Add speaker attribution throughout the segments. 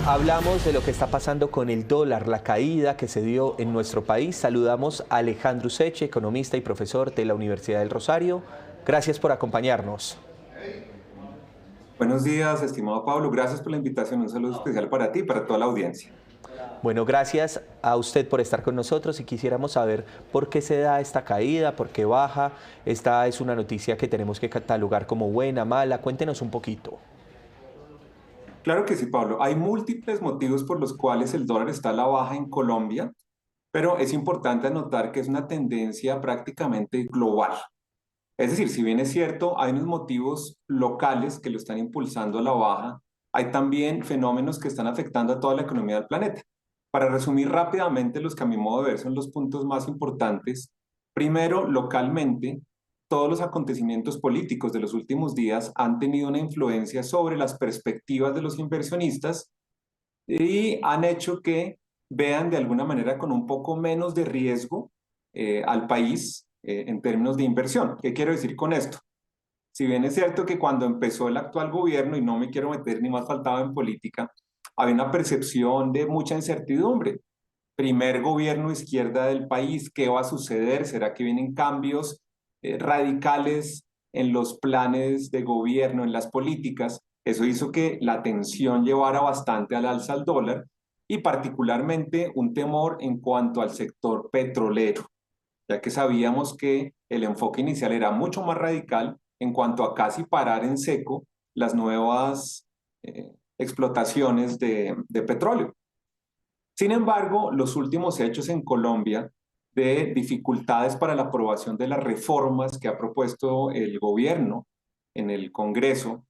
Speaker 1: Hablamos de lo que está pasando con el dólar, la caída que se dio en nuestro país. Saludamos a Alejandro Useche, economista y profesor de la Universidad del Rosario. Gracias por acompañarnos.
Speaker 2: Buenos días, estimado Pablo. Gracias por la invitación. Un saludo especial para ti y para toda la audiencia.
Speaker 1: Bueno, gracias a usted por estar con nosotros y quisiéramos saber por qué se da esta caída, por qué baja. Esta es una noticia que tenemos que catalogar como buena, mala. Cuéntenos un poquito.
Speaker 2: Claro que sí, Pablo. Hay múltiples motivos por los cuales el dólar está a la baja en Colombia, pero es importante anotar que es una tendencia prácticamente global. Es decir, si bien es cierto, hay unos motivos locales que lo están impulsando a la baja, hay también fenómenos que están afectando a toda la economía del planeta. Para resumir rápidamente los que a mi modo de ver son los puntos más importantes, primero, localmente, todos los acontecimientos políticos de los últimos días han tenido una influencia sobre las perspectivas de los inversionistas y han hecho que vean de alguna manera con un poco menos de riesgo al país en términos de inversión. ¿Qué quiero decir con esto? Si bien es cierto que cuando empezó el actual gobierno, y no me quiero meter ni más faltaba en política, había una percepción de mucha incertidumbre. Primer gobierno izquierda del país, ¿qué va a suceder? ¿Será que vienen cambios radicales en los planes de gobierno, en las políticas? Eso hizo que la tensión llevara bastante al alza al dólar y particularmente un temor en cuanto al sector petrolero, ya que sabíamos que el enfoque inicial era mucho más radical en cuanto a casi parar en seco las nuevas explotaciones de petróleo. Sin embargo, los últimos hechos en Colombia de dificultades para la aprobación de las reformas que ha propuesto el gobierno en el Congreso,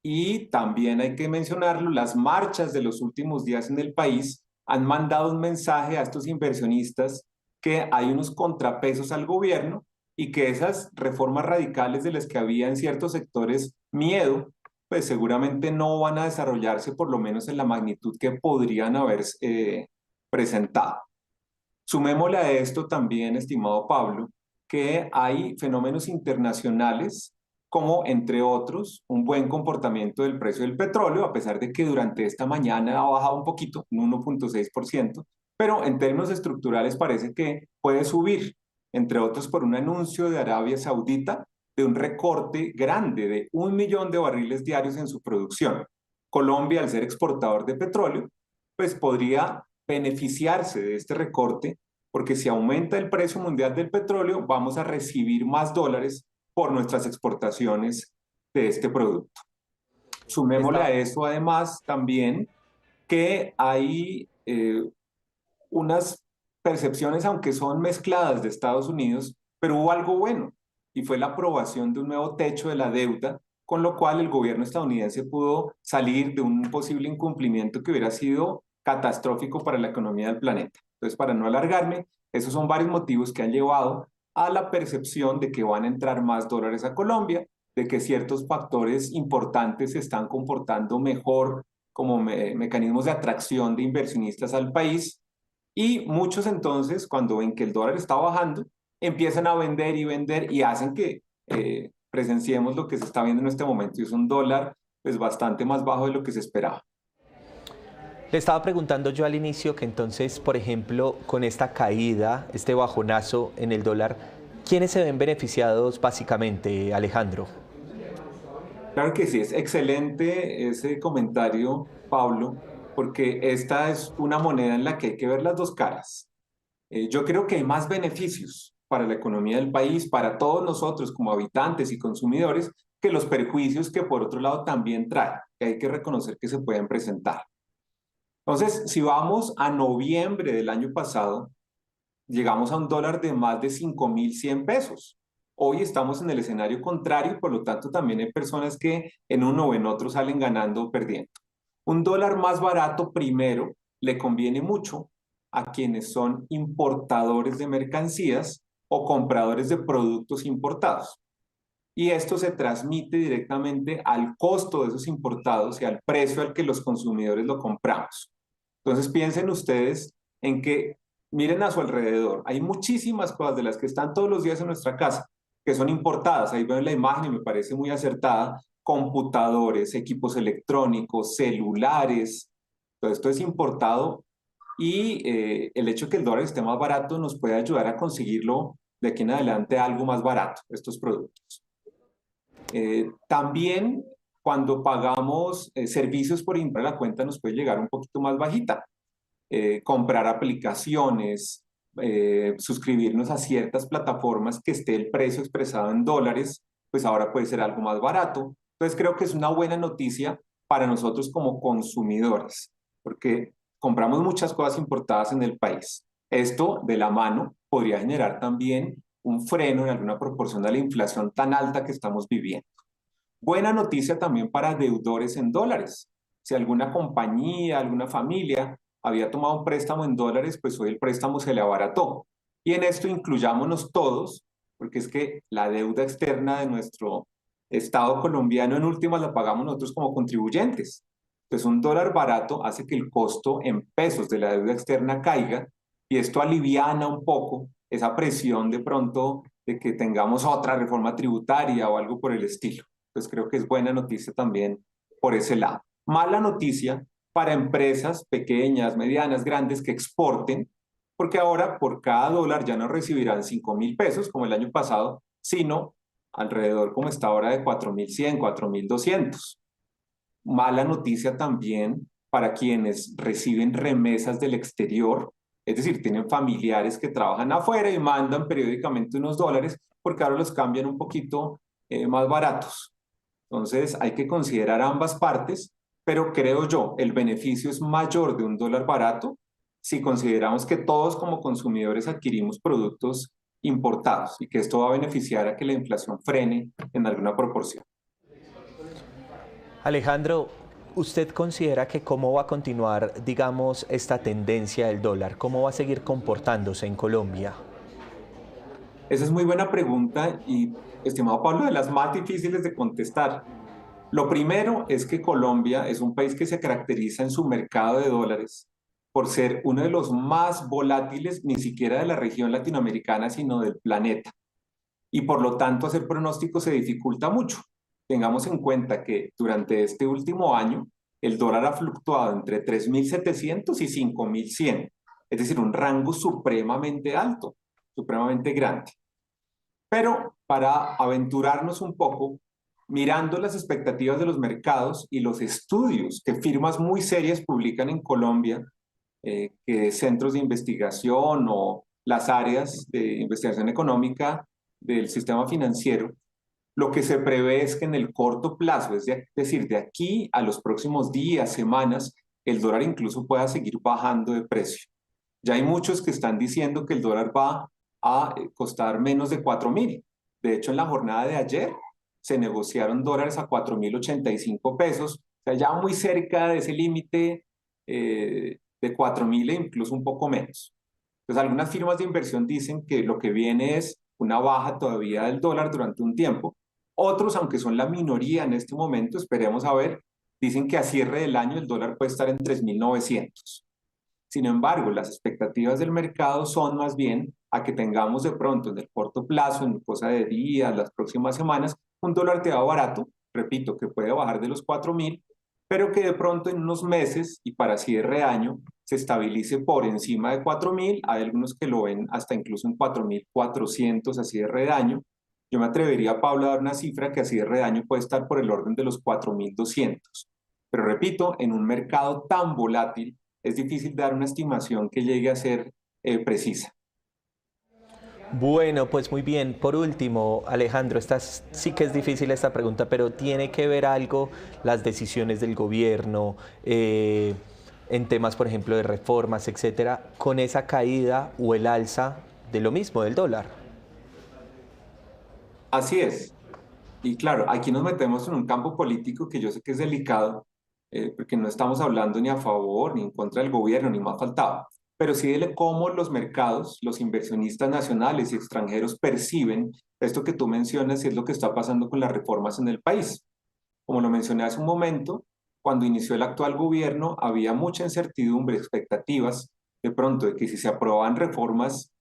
Speaker 2: y también hay que mencionarlo, las marchas de los últimos días en el país han mandado un mensaje a estos inversionistas que hay unos contrapesos al gobierno y que esas reformas radicales de las que había en ciertos sectores miedo, pues seguramente no van a desarrollarse por lo menos en la magnitud que podrían haber presentado. Sumémosle a esto también, estimado Pablo, que hay fenómenos internacionales como, entre otros, un buen comportamiento del precio del petróleo, a pesar de que durante esta mañana ha bajado un poquito, un 1,6%, pero en términos estructurales parece que puede subir, entre otros por un anuncio de Arabia Saudita de un recorte grande de 1 millón de barriles diarios en su producción. Colombia, al ser exportador de petróleo, pues podría beneficiarse de este recorte, porque si aumenta el precio mundial del petróleo, vamos a recibir más dólares por nuestras exportaciones de este producto. Sumémosle a
Speaker 1: Está,
Speaker 2: eso además también que hay unas percepciones, aunque son mezcladas de Estados Unidos, pero hubo algo bueno y fue la aprobación de un nuevo techo de la deuda, con lo cual el gobierno estadounidense pudo salir de un posible incumplimiento que hubiera sido catastrófico para la economía del planeta. Entonces, para no alargarme, esos son varios motivos que han llevado a la percepción de que van a entrar más dólares a Colombia, de que ciertos factores importantes se están comportando mejor como mecanismos de atracción de inversionistas al país, y muchos entonces, cuando ven que el dólar está bajando, empiezan a vender y hacen que presenciemos lo que se está viendo en este momento, y es un dólar pues bastante más bajo de lo que se esperaba.
Speaker 1: Le estaba preguntando yo al inicio que entonces, por ejemplo, con esta caída, este bajonazo en el dólar, ¿quiénes se ven beneficiados básicamente, Alejandro?
Speaker 2: Claro que sí, es excelente ese comentario, Pablo, porque esta es una moneda en la que hay que ver las dos caras. Yo creo que hay más beneficios para la economía del país, para todos nosotros como habitantes y consumidores, que los perjuicios que por otro lado también trae, que hay que reconocer que se pueden presentar. Entonces, si vamos a noviembre del año pasado, llegamos a un dólar de más de 5.100 pesos. Hoy estamos en el escenario contrario, por lo tanto también hay personas que en uno o en otro salen ganando o perdiendo. Un dólar más barato primero le conviene mucho a quienes son importadores de mercancías o compradores de productos importados. Y esto se transmite directamente al costo de esos importados y al precio al que los consumidores lo compramos. Entonces piensen ustedes en que miren a su alrededor. Hay muchísimas cosas de las que están todos los días en nuestra casa que son importadas. Ahí ven la imagen y me parece muy acertada. Computadores, equipos electrónicos, celulares. Todo esto es importado y el hecho de que el dólar esté más barato nos puede ayudar a conseguirlo de aquí en adelante algo más barato, estos productos. También cuando pagamos servicios por internet, la cuenta nos puede llegar un poquito más bajita. Comprar aplicaciones, suscribirnos a ciertas plataformas que esté el precio expresado en dólares, pues ahora puede ser algo más barato. Entonces creo que es una buena noticia para nosotros como consumidores, porque compramos muchas cosas importadas en el país. Esto de la mano podría generar también un freno en alguna proporción a la inflación tan alta que estamos viviendo. Buena noticia también para deudores en dólares. Si alguna compañía, alguna familia había tomado un préstamo en dólares, pues hoy el préstamo se le abarató. Y en esto incluyámonos todos, porque es que la deuda externa de nuestro Estado colombiano en últimas la pagamos nosotros como contribuyentes. Entonces un dólar barato hace que el costo en pesos de la deuda externa caiga y esto aliviana un poco esa presión de pronto de que tengamos otra reforma tributaria o algo por el estilo. Pues creo que es buena noticia también por ese lado. Mala noticia para empresas pequeñas, medianas, grandes que exporten, porque ahora por cada dólar ya no recibirán 5.000 pesos como el año pasado, sino alrededor como está ahora de 4.100, 4.200. Mala noticia también para quienes reciben remesas del exterior, es decir, tienen familiares que trabajan afuera y mandan periódicamente unos dólares porque ahora los cambian un poquito más baratos. Entonces hay que considerar ambas partes, pero creo yo, el beneficio es mayor de un dólar barato si consideramos que todos como consumidores adquirimos productos importados y que esto va a beneficiar a que la inflación frene en alguna proporción.
Speaker 1: Alejandro, ¿usted considera que cómo va a continuar, digamos, esta tendencia del dólar? ¿Cómo va a seguir comportándose en Colombia?
Speaker 2: Esa es muy buena pregunta y, estimado Pablo, de las más difíciles de contestar. Lo primero es que Colombia es un país que se caracteriza en su mercado de dólares por ser uno de los más volátiles, ni siquiera de la región latinoamericana, sino del planeta. Y por lo tanto, hacer pronósticos se dificulta mucho. Tengamos en cuenta que durante este último año, el dólar ha fluctuado entre 3.700 y 5.100, es decir, un rango supremamente alto, supremamente grande. Pero para aventurarnos un poco, mirando las expectativas de los mercados y los estudios que firmas muy serias publican en Colombia, que centros de investigación o las áreas de investigación económica del sistema financiero, lo que se prevé es que en el corto plazo, es decir, de aquí a los próximos días, semanas, el dólar incluso pueda seguir bajando de precio. Ya hay muchos que están diciendo que el dólar va a costar menos de 4.000. De hecho, en la jornada de ayer se negociaron dólares a 4.085 pesos, o sea, ya muy cerca de ese límite de 4.000 e incluso un poco menos. Entonces, algunas firmas de inversión dicen que lo que viene es una baja todavía del dólar durante un tiempo. Otros, aunque son la minoría en este momento, esperemos a ver, dicen que a cierre del año el dólar puede estar en 3.900. Sin embargo, las expectativas del mercado son más bien a que tengamos de pronto en el corto plazo, en cosa de días, las próximas semanas, un dólar teado barato, repito, que puede bajar de los 4.000, pero que de pronto en unos meses y para cierre de año se estabilice por encima de 4.000. Hay algunos que lo ven hasta incluso en 4.400 a cierre de año. Yo me atrevería, Pablo, a dar una cifra que a cierre de año puede estar por el orden de los 4.200. Pero repito, en un mercado tan volátil, es difícil dar una estimación que llegue a ser precisa.
Speaker 1: Bueno, pues muy bien. Por último, Alejandro, sí que es difícil esta pregunta, pero tiene que ver algo las decisiones del gobierno en temas, por ejemplo, de reformas, etcétera, con esa caída o el alza de lo mismo del dólar.
Speaker 2: Así es. Y claro, aquí nos metemos en un campo político que yo sé que es delicado, porque no estamos hablando ni a favor ni en contra del gobierno, ni más faltaba, pero sí de cómo los mercados, los inversionistas nacionales y extranjeros perciben esto que tú mencionas y es lo que está pasando con las reformas en el país. Como lo mencioné hace un momento, cuando inició el actual gobierno había mucha incertidumbre, expectativas de pronto de que si se aprobaban reformas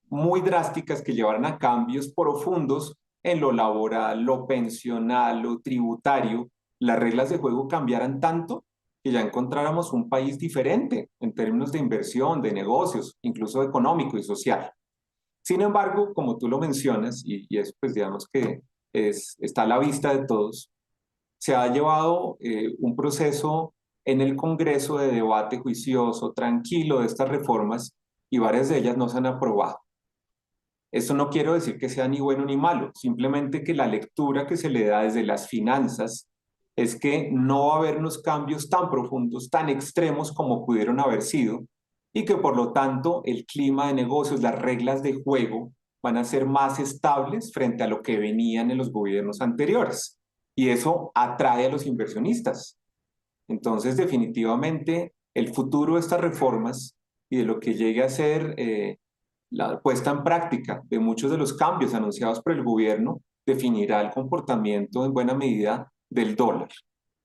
Speaker 2: muy drásticas que llevaran a cambios profundos en lo laboral, lo pensional, lo tributario, las reglas de juego cambiaran tanto que ya encontráramos un país diferente en términos de inversión, de negocios, incluso económico y social. Sin embargo, como tú lo mencionas, y eso pues digamos que está a la vista de todos, se ha llevado un proceso en el Congreso de debate juicioso, tranquilo de estas reformas y varias de ellas no se han aprobado. Esto no quiero decir que sea ni bueno ni malo, simplemente que la lectura que se le da desde las finanzas es que no va a haber unos cambios tan profundos, tan extremos como pudieron haber sido, y que por lo tanto el clima de negocios, las reglas de juego van a ser más estables frente a lo que venían en los gobiernos anteriores. Y eso atrae a los inversionistas. Entonces, definitivamente, el futuro de estas reformas y de lo que llegue a ser la puesta en práctica de muchos de los cambios anunciados por el gobierno definirá el comportamiento en buena medida del dólar.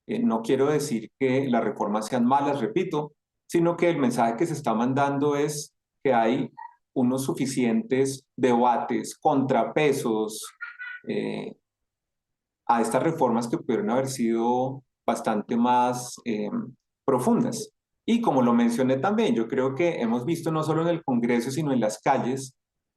Speaker 2: No quiero decir que las reformas sean malas, repito, sino que el mensaje que se está mandando es que hay unos suficientes debates, contrapesos a estas reformas que pudieron haber sido bastante más profundas. Y como lo mencioné también, yo creo que hemos visto no solo en el Congreso, sino en las calles,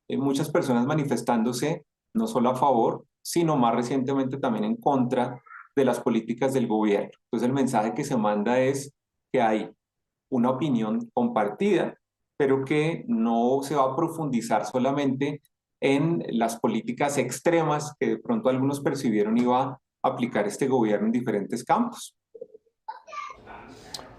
Speaker 2: muchas personas manifestándose no solo a favor, sino más recientemente también en contra de las políticas del gobierno. Entonces el mensaje que se manda es que hay una opinión compartida, pero que no se va a profundizar solamente en las políticas extremas que de pronto algunos percibieron iba a aplicar este gobierno en diferentes campos.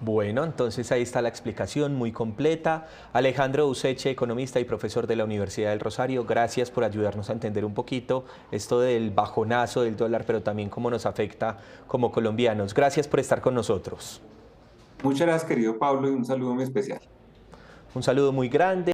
Speaker 1: Bueno, entonces ahí está la explicación muy completa. Alejandro Useche, economista y profesor de la Universidad del Rosario, gracias por ayudarnos a entender un poquito esto del bajonazo del dólar, pero también cómo nos afecta como colombianos. Gracias por estar con nosotros.
Speaker 2: Muchas gracias, querido Pablo, y un saludo muy especial.
Speaker 1: Un saludo muy grande.